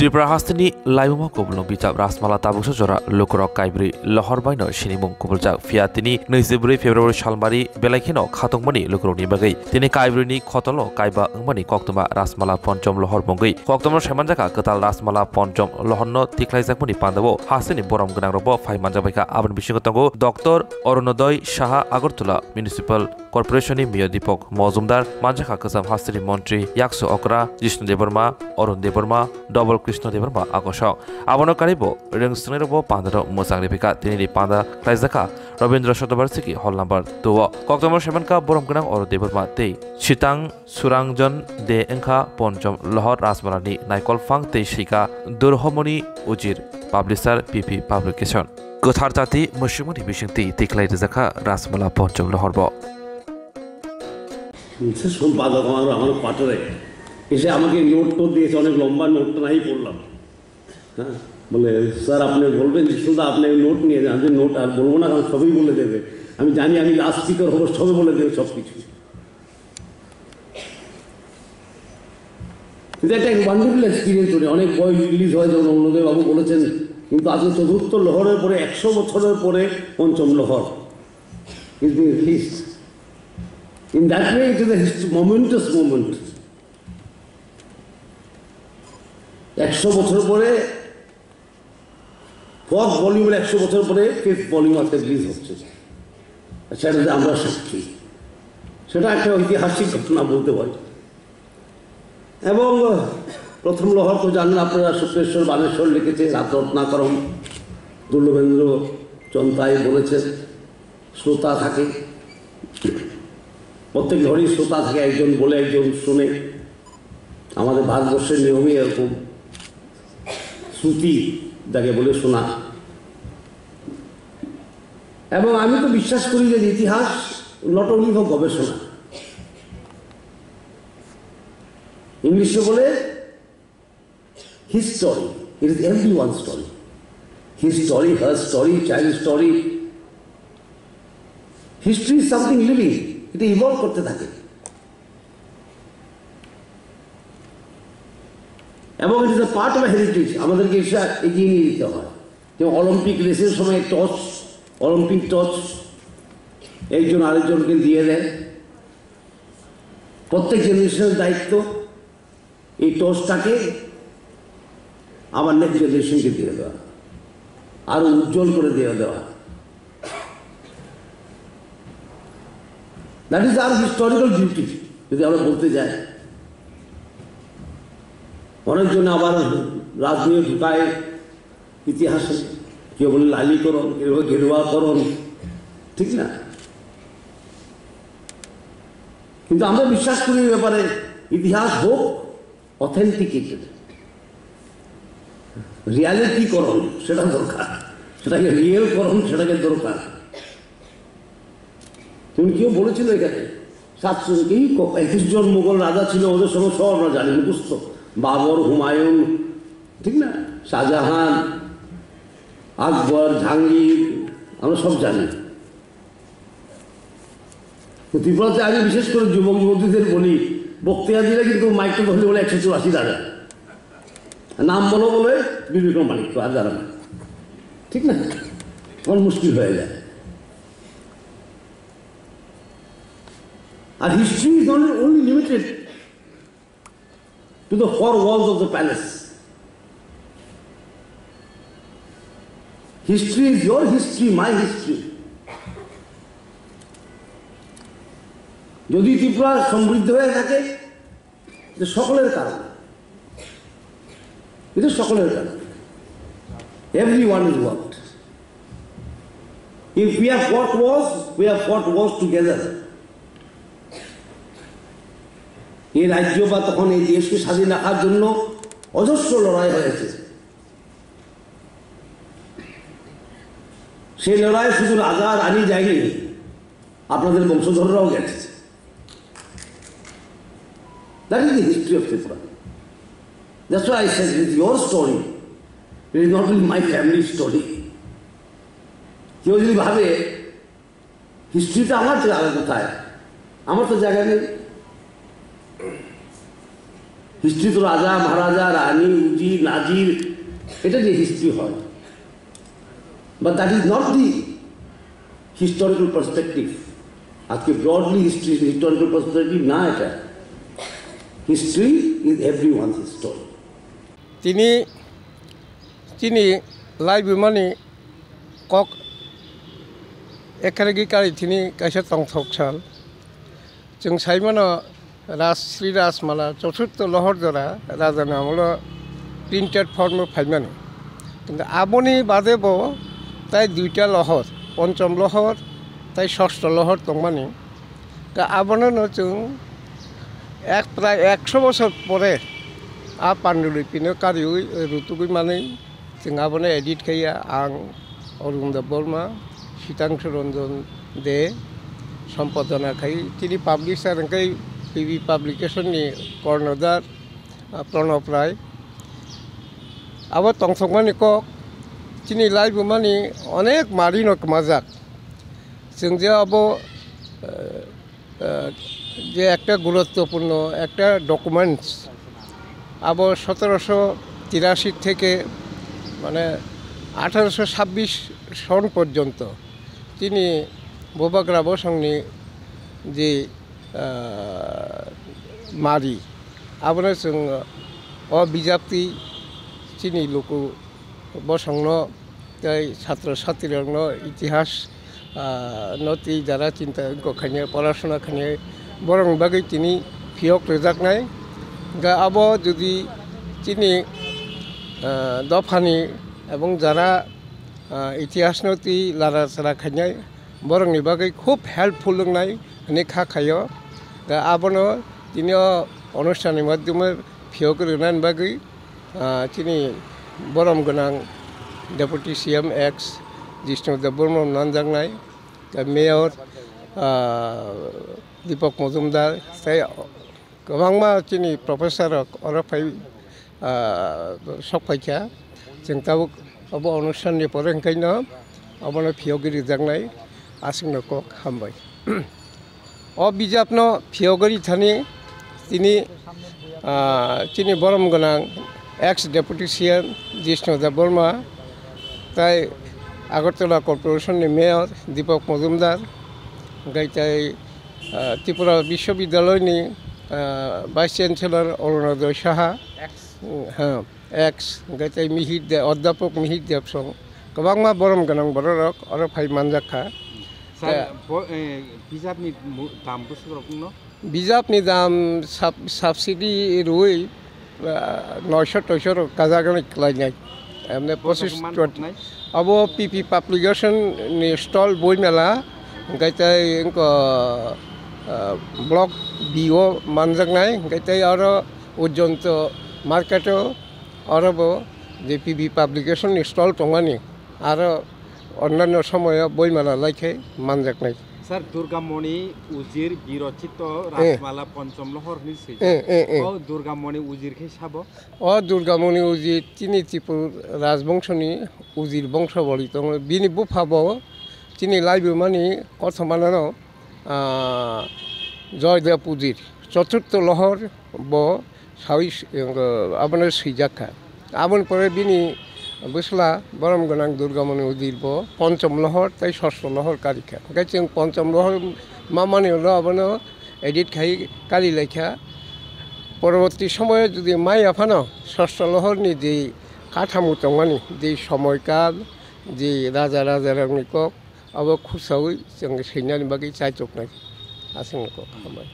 ত্রিপুরা হাস্তিনি লাইমুমা কবুলং বিজাব রাসমালা তাবুকসা জরা লোকরক কাইব্রি লহর বাইন সিনিমুং কবুলজাক ফিয়া তিনি 24 ফেব্রুয়ারি সালমারি বেলাইখিনো খাতংমানি লোকরনি বাগৈ তিনি কাইব্রিনি খতল কাইবা ওংমানি কক্তমা রাসমালা পঞ্চম লহর বঙ্গৈ কক্তমর সেমানজাকা কতাল রাসমালা পঞ্চম লহন্ন তিখলাইজাকমনি পান্দাবো হাস্তিনি বরম গনাং রব ফাইমানজাবাইকা আবন বিশিগতঙ্গো ডক্টর অরুণোদয় সাহা আগরতলা মিউনিসিপাল কর্পোরেশননি মেয়র দীপক মজুমদার মানজাকা কসাম হাস্তিনি মন্ত্রী ইয়াকসু অকরা জিষ্ণু দেববর্মা অরুণ দেববর্মা ডবল কৃষ্ণ দেববর্মা আকর্ষক আবনকারিব রেংসনেরব পান্দার মোসাংরিপিকা তিনি পান্দা ক্লাইজাকা রবীন্দ্র শতবার্ষিকী হল নাম্বার 2 কক্তমর সেমানকা বরম গনাং অরুণ দেববর্মা তেই সিতাং সুরাংজন দে এংখা পঞ্চম লহর রাসমালানি নাইকল ফাং তেই শিকা দুরহমনি উজির পাবলিশার পিপি পাবলিকেশন গোথার জাতি মুসলিমনি বিশিংতি তিখলাই রেজাখা রাসমালা পঞ্চম লহরব সম্পাদক আমার পাঠারে এসে আমাকে নোট টোট দিয়েছে, অনেক লম্বা নোটটা নাই পড়লাম। হ্যাঁ, বলে স্যার আপনি বলবেন যে শুধু আপনি নোট নিয়ে যান, যে নোট আর বলবো না, কারণ সবই বলে দেবে। আমি জানি আমি লাস্ট স্পিকার হবো, সবই বলে দেবে সব কিছু। কিন্তু একটা ওয়ান্ডারফুল এক্সপিরিয়েন্স করি, অনেক বই রিলিজ হয় যেমন অন্যদেব বাবু বলেছেন, কিন্তু আজকে চতুর্থ লহরের পরে 100 বছরের পরে Pancham Lahar is being released. In that way, it is a momentous moment. 100 বছর পরে ফোর্থ ভলিউমের 100 বছর পরে ফিফথ ভলিউম আজকে রিলিজ হচ্ছে। সেটাতে আমরা সাক্ষী, সেটা একটা ঐতিহাসিক ঘটনা বলতে পারি। এবং প্রথম লহর তো জানেন আপনারা, শুক্লেশ্বর বানেশ্বর লিখেছে, রত্নাকরম দুর্লভেন্দ্র চন্তাই বলেছে, শ্রোতা থাকে, প্রত্যেক ঘরেই শ্রোতা থাকে, একজন বলে একজন শুনে। আমাদের ভারতবর্ষের নিয়মই এরকম, শ্রুতি যাকে বলে শোনা। এবং আমি তো বিশ্বাস করি যে ইতিহাস নট অনলি ফর গবেষণা, ইংলিশে বলে history, it is every one story, his story, her story, child story. History is something living, এটা ইভলভ করতে থাকে। এবং it is a part of heritage, আমাদেরকে এটা এগিয়ে নিয়ে দিতে হয়। যেমন অলিম্পিক রেসের সময় টর্চ, অলিম্পিক টর্চ একজন আরেকজনকে দিয়ে দেয়। প্রত্যেক জেনারেশনের দায়িত্ব এই টর্চটাকে আবার নেক্সট জেনারেশনকে দিয়ে দেওয়া, আরো উজ্জ্বল করে দিয়ে দেওয়া। That is our historical duty যদি আমরা বলতে যাই। অনেকজন আবার রাজনীতি ঢুকায় ইতিহাসে, কেউ বলে লালীকরণ, কেউ বলে গেরুয়াকরণ, ঠিক না? কিন্তু আমরা বিশ্বাস করি এই ব্যাপারে ইতিহাস হোক অথেন্টিকেটেড, রিয়ালিটিকরণ সেটা দরকার, সেটাকে রিয়েলকরণ সেটাকে দরকার। তুমি কেউ বলেছিল এখানে 21 জন মুঘল রাজা ছিল, ওদের সঙ্গে সব আমরা জানি মুখস্থ, বাবর, হুমায়ুন, ঠিক না, শাহজাহান, আকবর, জাহাঙ্গীর, আমরা সব জানি। ত্রিপুরাতে আমি বিশেষ করে যুবক যুবতীদের বলি, বক্তৃতা দিলে কিন্তু মাইকটা ধরলে বলে 184 দাঁড়া, নাম বলো বলে বিক্রম মালিক আর দাঁড়া না, ঠিক না, তখন মুশকিল হয়ে যায়। And history is not only limited to the four walls of the palace. History is your history, my history. যদি ত্রিপুরা সমৃদ্ধ হয়ে থাকে, এটা সকলের কারণ, এটা সকলের কারণ। Everyone is worked. If we have fought wars, we have fought wars together. এই রাজ্য বা তখন এই দেশকে স্বাধীন রাখার জন্য অজস্র লড়াই হয়েছে। সেই লড়াই শুধু রাজা রানী যায়নি, আপনাদের বংশধররাও গেছে। That is the history of Tripura. That's why I said it is your story, it is not only my family story. কেউ যদি ভাবে হিস্ট্রিটা আমার জায়গা কোথায়, আমার তো জায়গা নেই। হিস্ট্রি তো রাজা মহারাজা রানী উজির নাজির, এটা যে হিস্ট্রি হয়, but that is not the historical perspective. আজকে ব্রডলি হিস্টোরিক্যাল পার্সপেক্টিভ না, এটা history is everyone's history. তিনি लाइब्रेमानि कक एकारेगी कारि थिनि काइसा तंथकसाल जों साइमानो श्री राजमाला चतुर्थ लहरदरा राजा नामल प्रिंटेड फर्म फाइमानो किन्तु आबनि बादेबो ताई दुइटा लहर पंचम लहर ताई षष्ठ लहर दंमानि दा आबनो जों प्राय 100 बছর পরে आ पाण्डुलिपिनो कारियै रुतुगै माने जों आबनो एडिट खाया आं अरुणदेव बर्मा शीतांशु रंजन दे सम्पादना खाई তিনি पाब्लिशार ओंखाय पिबि पाब्लिकेशननि कर्णधार प्रणब राय आबो तंथकमानि कक তিনি लाइब्रेमानि अनेक मारिनो माजाक जों जे आबो যে একটা গুরুত্বপূর্ণ একটা ডকুমেন্টস আবো 1783 থেকে মানে 1826 সন পর্যন্ত তিনি বোবাগ্রা বসংনি যে মারি আবনো जों अ बिजाबति चिनि लोको बसंनो ताई छात्र छात्रीरनो इतिहास नति যারা চিন্তা গখানে পড়াশোনা খানে বরং বাগै তিনি ফিয়ক রেজাকনাই গা আবো যদি চিনি দফানি এবং যারা ইতিহাস নতি লারা সারা খাইনাই বরংনি বাগै খুব হেল্পফুল নাই নেখা খায় दा आबनो তিনি অনুষ্ঠানের মাধ্যমে ফিয়ক রেনান বাগै চিনি বরম গোনাं deputy CM ex Jishnudev Varma नानजांनाय मेयर दीपक मजुमदार गोबांमा चिनि प्रफेसर अरफाय सकफायखा जों ताबो अब अनुष्ठाननि परे ओंखायनो अबनो फियगिरि जांनाय आसिंनो कक हामबाय अ बिजाबनो फियगिरि थानि तिनि चिनि बरम गोनां ex deputy CM Jishnudev Varma ताई আগরতলা কর্পোরেশনের মেয়র দীপক মজুমদার গাইতাই ত্রিপুরা বিশ্ববিদ্যালয়নি ভাইস চ্যান্সেলর অরুণোদয় সাহা হ্যাঁ एक्स गाइताई मिहिर दे अध्यापक मिहिर देवसं गोबांमा बरम गोनां बररक आरो फाइ मानजाखा बिजाबनि दाम बोसोराव बिजाबनि दाम साबसिडि रुइ 900 काजागनि लायनाय एमने 25 अब पीपी पब्लिकेशन नि स्टल बय मेला गाइताय इनको ब्लॉक बीओ मानजागनाय गाइताय आरो उज्जंत मार्केटो आरो जे पीपी पब्लिकेशन नि स्टल दंमानि आरो अन्यान्य समय बय मेला लायखे मानजागनाय सर दुर्गामणि उजिर बिरचित राजमाला पंचम लहरनि सै ओ दुर्गामणि उजिर के साबो ओ दुर्गामणि उजिर तिनि त्रिपुर राजबंशनि उजिर बंशबली दं बिनि बुफाबो तिनि लाइब्रेमानि कथमानानो जयदेव उजिर चतुर्थ लहर ब साइस आबनो सैजाखा आबन परे बिनि बसला बरम गोनां दुर्गामणि उजिर ब पंचम लहर ताई षष्ठ लहर कारिखा ओंखाय जों पंचम लहर मामानिल आबनो एडिट खाई कारि लेखा परवर्ती समय जुदि माइ आफानो षष्ठ लहरनि जे काठामो दंमानि जे समयकाल जे राजा राजारानि कक अब खुसावै जों सैनानि बागै चायचकनाय आसिंको हामबाय।